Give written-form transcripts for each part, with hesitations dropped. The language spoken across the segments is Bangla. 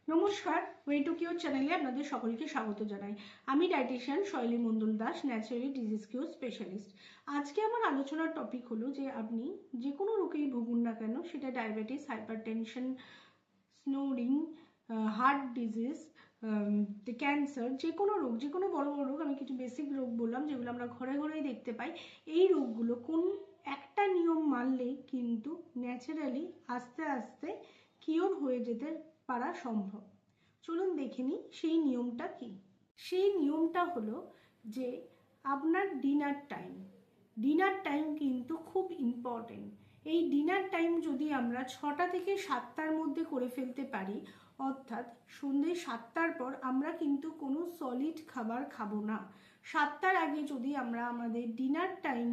নমস্কার, ওয়ে টু কিওর চ্যানেলে আপনাদের সকলকে স্বাগত জানাই। আমি dietitian Shoili Mondal Das, naturally disease cure specialist. আজকে আমার আলোচনার টপিক হলো যে আপনি যে কোনো রোগেই ভুগুন না কেন, সেটা diabetes, hypertension, snoring, heart disease, cancer, যে কোনো রোগ, যে কোনো বড় বড় রোগ, আমি কিছু বেসিক রোগ বললাম যেগুলো আমরা ঘরে ঘরেই দেখতে পাই। এই রোগগুলো কোন একটা নিয়ম মানলেই কিন্তু ন্যাচারালি আস্তে আস্তে কিওর হয়ে যেতে পারা সম্ভব। চলুন দেখে নিই সেই নিয়মটা কি। সেই নিয়মটা হলো যে আপনার ডিনার টাইম কিন্তু খুব ইম্পর্টেন্ট। এই ডিনার টাইম যদি আমরা 6টা থেকে 7টার মধ্যে করে ফেলতে পারি, অর্থাৎ সন্ধ্যে 7টার পর আমরা কিন্তু কোনো সলিড খাবার খাবো না। 7টার আগে যদি আমরা আমাদের ডিনার টাইম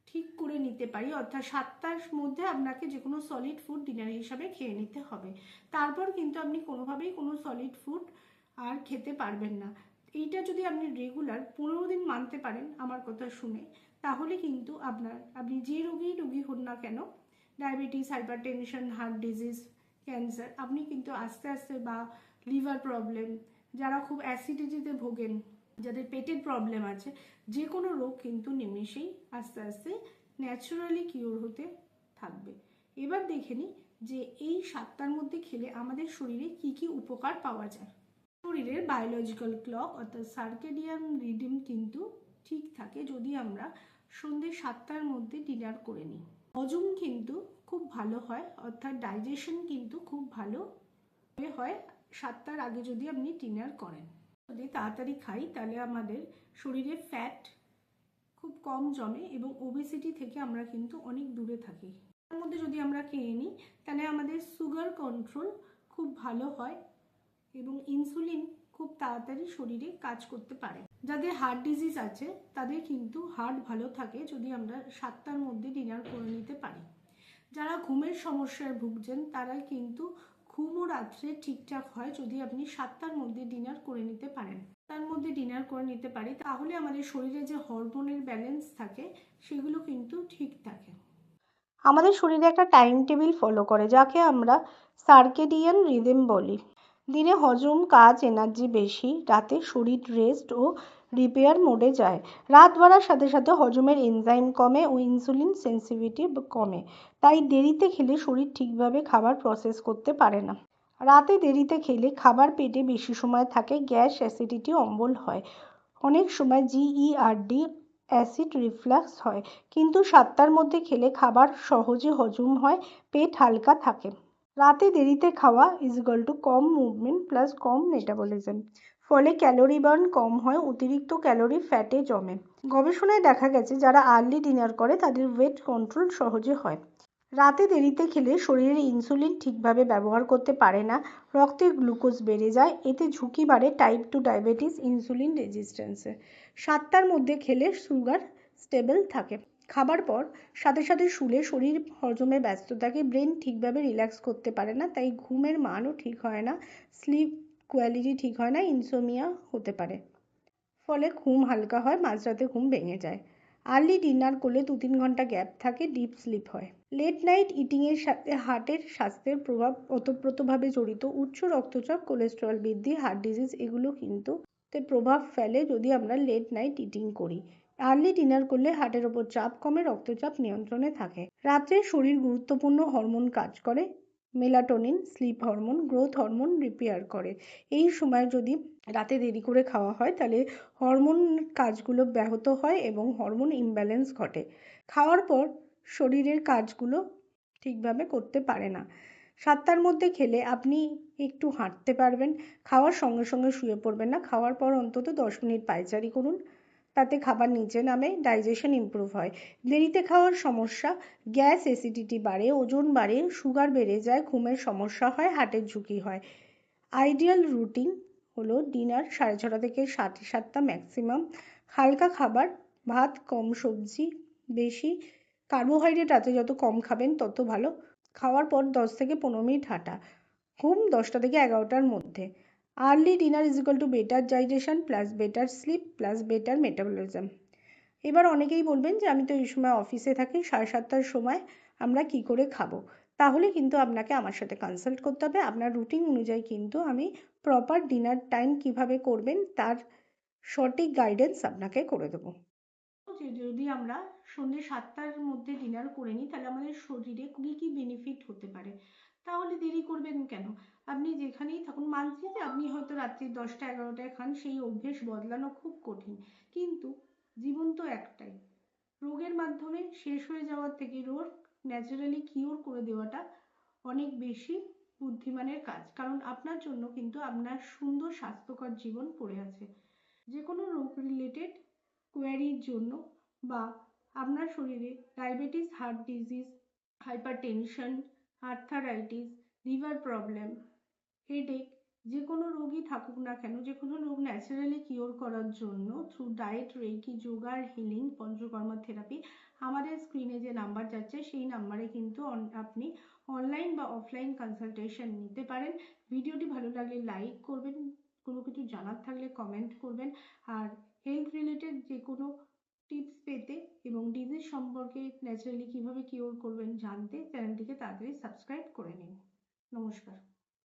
ঠিক করে নিতে পারি, অর্থাৎ 7টার মধ্যে আপনাকে যে কোনো সলিড ফুড ডিনার হিসাবে খেয়ে নিতে হবে। তারপর কিন্তু আপনি কোনোভাবেই কোনো সলিড ফুড আর খেতে পারবেন না। এইটা যদি আপনি রেগুলার 15 দিন মানতে পারেন আমার কথা শুনে, তাহলে কিন্তু আপনি যে রোগী হন না কেন, diabetes, hypertension, heart disease, cancer, আপনি কিন্তু আস্তে আস্তে, বা লিভার প্রবলেম, যারা খুব অ্যাসিডিটিতে ভোগেন, যাদের পেটের প্রবলেম আছে, যে কোনো রোগ কিন্তু নিমেষেই আস্তে আস্তে ন্যাচারালি কিওর হতে থাকবে। এবার দেখে নিই যে এই 7টার মধ্যে খেলে আমাদের শরীরে কি কি উপকার পাওয়া যায়। শরীরের বায়োলজিক্যাল ক্লক অর্থাৎ সার্কেডিয়ান রিডিম কিন্তু ঠিক থাকে যদি আমরা সন্ধ্যে 7টার মধ্যে ডিনার করে নিই। হজম কিন্তু খুব ভালো হয়, অর্থাৎ ডাইজেশন কিন্তু খুব ভালো হয় 7টার আগে যদি আপনি ডিনার করেন। যদি তাড়াতাড়ি খাই তাহলে আমাদের শরীরে ফ্যাট খুব কম জমে এবং ওবেসিটি থেকে আমরা কিন্তু অনেক দূরে থাকি। তার মধ্যে যদি আমরা খেয়ে নিই তাহলে আমাদের সুগার কন্ট্রোল খুব ভালো হয় এবং ইনসুলিন খুব তাড়াতাড়ি শরীরে কাজ করতে পারে। যাদের হার্ট ডিজিজ আছে তাদের কিন্তু হার্ট ভালো থাকে যদি আমরা 7টার মধ্যে ডিনার করে নিতে পারি। যারা ঘুমের সমস্যায় ভুগছেন তারা কিন্তু ঘুমও রাত্রে ঠিকঠাক হয় যদি আপনি 7টার মধ্যে ডিনার করে নিতে পারেন। তার মধ্যে ডিনার করে নিতে পারি তাহলে আমাদের শরীরে যে হরমোনের ব্যালেন্স থাকে সেগুলো কিন্তু ঠিক থাকে। আমাদের শরীরে একটা টাইম টেবিল ফলো করে যাকে আমরা সার্কেডিয়ান রিদম বলি। দিনে হজম, কাজ, এনার্জি বেশি, রাতে শরীর রেস্ট ও রিপেয়ার মোডে যায়। রাত বাড়ার সাথে সাথে হজমের এনজাইম কমে ও ইনসুলিন সেন্সিটিভিটি কমে, তাই দেরিতে খেলে শরীর ঠিকভাবে খাবার প্রসেস করতে পারে না। রাতে দেরিতে খেলে খাবার পেটে বেশি সময় থাকে, গ্যাস, অ্যাসিডিটি, অম্বল হয়, অনেক সময় জিইআরডি অ্যাসিড রিফ্লাক্স হয়। কিন্তু 7টার মধ্যে খেলে খাবার সহজে হজম হয়, পেট হালকা থাকে। রাতে দেরিতে খাওয়া কম মুভমেন্ট প্লাস কম মেটাবলিজম, ফলে ক্যালোরি বার্ন কম হয়, অতিরিক্ত ক্যালোরি ফ্যাটে জমে। গবেষণায় দেখা গেছে যারা আর্লি ডিনার করে তাদের ওয়েট কন্ট্রোল সহজে হয়। রাতে দেরিতে খেলে শরীরে ইনসুলিন ঠিকভাবে ব্যবহার করতে পারে না, রক্তে গ্লুকোজ বেড়ে যায়, এতে ঝুঁকি বাড়ে টাইপ 2 ডায়াবেটিস, ইনসুলিন রেজিস্ট্যান্সে। 7টার মধ্যে খেলে সুগার স্টেবল থাকে। খাবার পর সাথে সাথে শুলে শরীর হজমে ব্যস্ত থাকে, ব্রেন ঠিকভাবে রিল্যাক্স করতে পারে না, তাই ঘুমের মানও ঠিক হয় না, স্লিপ কোয়ালিটি ঠিক হয় না, ইনসোমিয়া হতে পারে, ফলে ঘুম হালকা হয়, মাঝরাতে ঘুম ভেঙে যায়। আর্লি ডিনার করলে 2-3 ঘন্টা গ্যাপ থাকে, ডিপ স্লিপ হয়। লেট নাইট ইটিংয়ের সাথে হার্টের স্বাস্থ্যের প্রভাব ওতপ্রোতভাবে জড়িত। উচ্চ রক্তচাপ, কোলেস্টেরল বৃদ্ধি, হার্ট ডিজিজ এগুলো কিন্তু প্রভাব ফেলে যদি আমরা লেট নাইট ইটিং করি। আর্লি ডিনার করলে হার্টের ওপর চাপ কমে, রক্তচাপ নিয়ন্ত্রণে থাকে। রাত্রে শরীর গুরুত্বপূর্ণ হরমোন কাজ করে, melatonin, sleep hormone, growth hormone repair করে। এই সময় যদি রাতে দেরি করে খাওয়া হয় তাহলে হরমোন কাজগুলো ব্যাহত হয় এবং হরমোন ইমব্যালেন্স ঘটে। খাওয়ার পর শরীরের কাজগুলো ঠিকভাবে করতে পারে না। 7টার মধ্যে খেলে আপনি একটু হাঁটতে পারবেন, খাওয়ার সঙ্গে সঙ্গে শুয়ে পড়বেন না, খাওয়ার পর অন্তত 10 মিনিট পায়চারি করুন, তাতে খাবার নিচে নামে, ডাইজেশন ইমপ্রুভ হয়। দেরিতে খাওয়ার সমস্যা, গ্যাস, অ্যাসিডিটি বাড়ে, ওজন বাড়ে, সুগার বেড়ে যায়, ঘুমের সমস্যা হয়, হার্টের ঝুঁকি হয়। আইডিয়াল রুটিন হলো ডিনার 6:30 থেকে 7:30 ম্যাক্সিমাম, হালকা খাবার, ভাত, কম সবজি, বেশি কার্বোহাইড্রেট রাতে যত কম খাবেন তত ভালো। খাওয়ার পর 10 থেকে 15 মিনিট হাঁটা। ঘুম 10টা থেকে 11টার মধ্যে। Early dinner better digestion plus better slip plus better metabolism. এবার অনেকেই বলবেন যে আমি তো এই সময় অফিসে থাকি, 7:30টার সময় আমরা কি করে খাবো। তাহলে কিন্তু আপনাকে আমার সাথে কনসাল্ট করতে হবে। আপনার রুটিন অনুযায়ী কিন্তু আমি প্রপার ডিনার টাইম কিভাবে করবেন তার সঠিক গাইডেন্স আপনাকে করে দেবো। যদি আমরা সন্ধ্যে 7টার মধ্যে ডিনার করে নিই তাহলে আমাদের শরীরে কী কী বেনিফিট হতে পারে। তাহলে দেরি করবেন কেন? আপনি যেখানেই থাকুন, মানছি যে আপনি হয়তো রাত্রি 10টা 11টায় খান, সেই অভ্যেস বদলানো খুব কঠিন, কিন্তু জীবন তো একটাই। রোগের মাধ্যমে শেষ হয়ে যাওয়ার থেকে রোগ ন্যাচারালি কিওর করে দেওয়াটা অনেক বেশি বুদ্ধিমানের কাজ, কারণ আপনার জন্য কিন্তু আপনার সুন্দর স্বাস্থ্যকর জীবন পড়ে আছে। যে কোনো রোগ রিলেটেড কোয়ারির জন্য বা আপনার শরীরে diabetes, heart disease, hypertension, arthritis, liver problem, headache, যে কোনো রোগই থাকুক না কেন, যে কোনো রোগ ন্যাচারালি কিওর করার জন্য through diet, reiki, yoga, healing, panchakarma therapy, আমাদের স্ক্রিনে যে নাম্বার যাচ্ছে সেই নাম্বারে কিন্তু আপনি অনলাইন বা অফলাইন কনসালটেশন নিতে পারেন। ভিডিওটি ভালো লাগলে লাইক করবেন, কোনো কিছু জানার থাকলে কমেন্ট করবেন, আর হেলথ রিলেটেড যে কোনো টিপস পেতে এবং ডিজিজ সম্পর্কে ন্যাচারালি কীভাবে কিওর করবেন জানতে চ্যানেলটিকে তাড়াতাড়ি সাবস্ক্রাইব করে নিন। নমস্কার।